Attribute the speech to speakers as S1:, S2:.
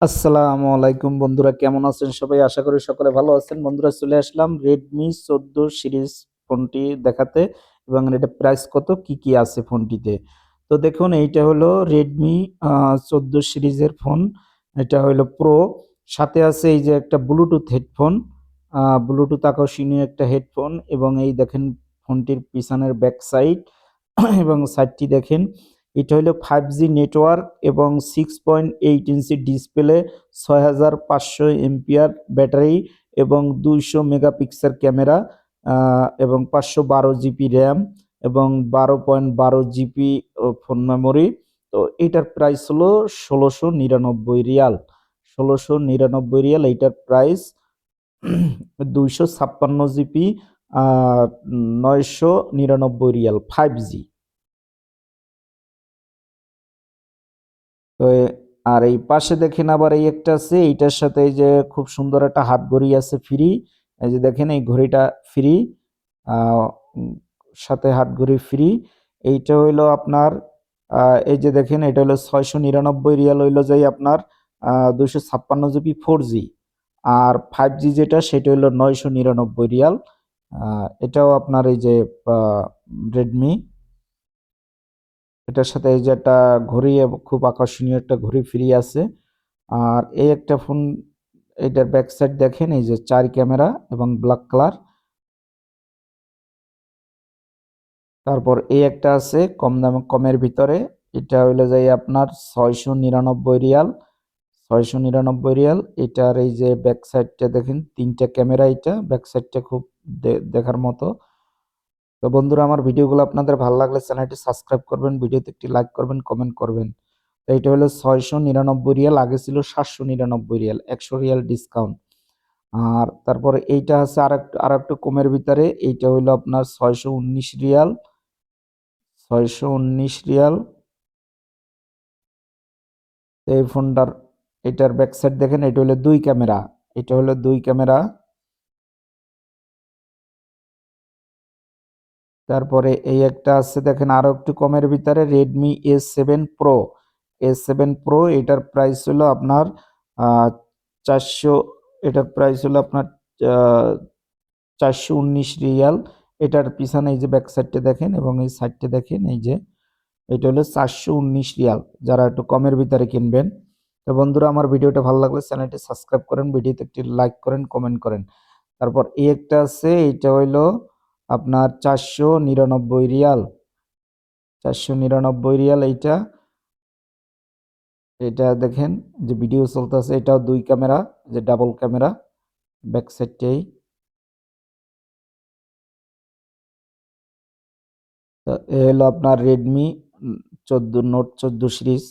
S1: আসসালামু আলাইকুম বন্ধুরা, কেমন আছেন সবাই? আশা করি সকলে ভালো আছেন। বন্ধুরা, চলে আসলাম Redmi 14 সিরিজ ফোনটি দেখাতে এবং এটা প্রাইস কত, কি কি আছে ফোনটিতে। তো দেখুন, এইটা হলো Redmi 14 সিরিজের ফোন। এটা হলো প্রো। সাথে আছে এই যে একটা ব্লুটুথ হেডফোন, ব্লুটুথ আকর্ষণীয় একটা হেডফোন। এবং এই দেখেন ফোনটির পিছনের ব্যাক সাইড এবং সাইডটি দেখেন। এটা হলো 5G নেটওয়ার্ক এবং 6.8 ইঞ্চি ডিসপ্লে, 6500 এমপিআর ব্যাটারি এবং 200 মেগাপিক্সেল ক্যামেরা, এবং 512 জিবি র্যাম এবং 12.12 জিবি ফোন মেমোরি। তো এটার প্রাইস হলো 1699 রিয়াল। 1699 রিয়াল এইটার প্রাইস। 256 GB, 999 Real, 5G। তো আর এই পাশে দেখেন আবার এই একটা আছে, এইটার সাথে এই যে খুব সুন্দর একটা হাত ঘড়ি আছে ফ্রি। এই যে দেখেন এই ঘড়িটা ফ্রি, আহ, উম, সাথে হাত ঘড়ি ফ্রি। এইটা হইলো আপনার, এই যে দেখেন এটা হলো 699 রিয়াল, হইলো যাই আপনার 256 জিবি 4G। আর 5G যেটা সেটা হলো 999 রিয়াল। এটাও আপনার এই যে রেডমি, এটার সাথে এই যে একটা ঘড়ি খুব আকর্ষণীয় একটা ঘড়ি ফ্রি আছে। আর এই একটা ফোন, এটার ব্যাক সাইড দেখেন, এই যে 4 ক্যামেরা এবং ব্ল্যাক কালার। তারপর এই একটা আছে কম দামে, কমের ভিতরে। এটা হইলো যাই আপনার 699 রিয়াল। 699 রিয়াল। এটার এই যে ব্যাক সাইডটা দেখেন, 3টা ক্যামেরা, এটা ব্যাক সাইডটা খুব দেখার মতো। তো বন্ধুরা, আমার ভিডিওগুলো আপনাদের ভালো লাগলে চ্যানেলটি সাবস্ক্রাইব করবেন, ভিডিওতে একটি লাইক করবেন, কমেন্ট করবেন। তো এটা হলো 699 রিয়াল, আগে ছিল 799 রিয়াল, 100 রিয়াল ডিসকাউন্ট। আর তারপরে এইটা আছে আর একটু কমের ভিতরে, এইটা হইলো আপনার 619 রিয়াল। 619 রিয়াল। এই ফোনটার, এটার ব্যাক সাইড দেখেন, এটা হলো 2 ক্যামেরা। এটা হলো 2 ক্যামেরা। তারপরে এই একটা আছে দেখেন আরো একটু কমের ভিতরে, Redmi S7 pro. S7 pro, এটার প্রাইস হলো আপনার 400, এটার প্রাইস হলো আপনার 419 রিয়াল। এটার পিছনে এই যে ব্যাক সাইডটা দেখেন এবং এই সাইডটা দেখেন, এই যে এটা হলো 419 রিয়াল, যারা একটু কমের ভিতরে কিনবেন। তো বন্ধুরা, আমার ভিডিওটা ভালো লাগলে চ্যানেলটি সাবস্ক্রাইব করেন, ভিডিওতে একটি লাইক করেন, কমেন্ট করেন। তারপর এই একটা আছে, এটা হইলো আপনার 499 রিয়াল। 499 রিয়াল এইটা। এটা দেখেন যে ভিডিও চলতেছে, এটাও 2 ক্যামেরা, যে ডাবল ক্যামেরা ব্যাক সাইডটাই। তো এ হলো আপনার রেডমি 14 নোট 14 সিরিজ।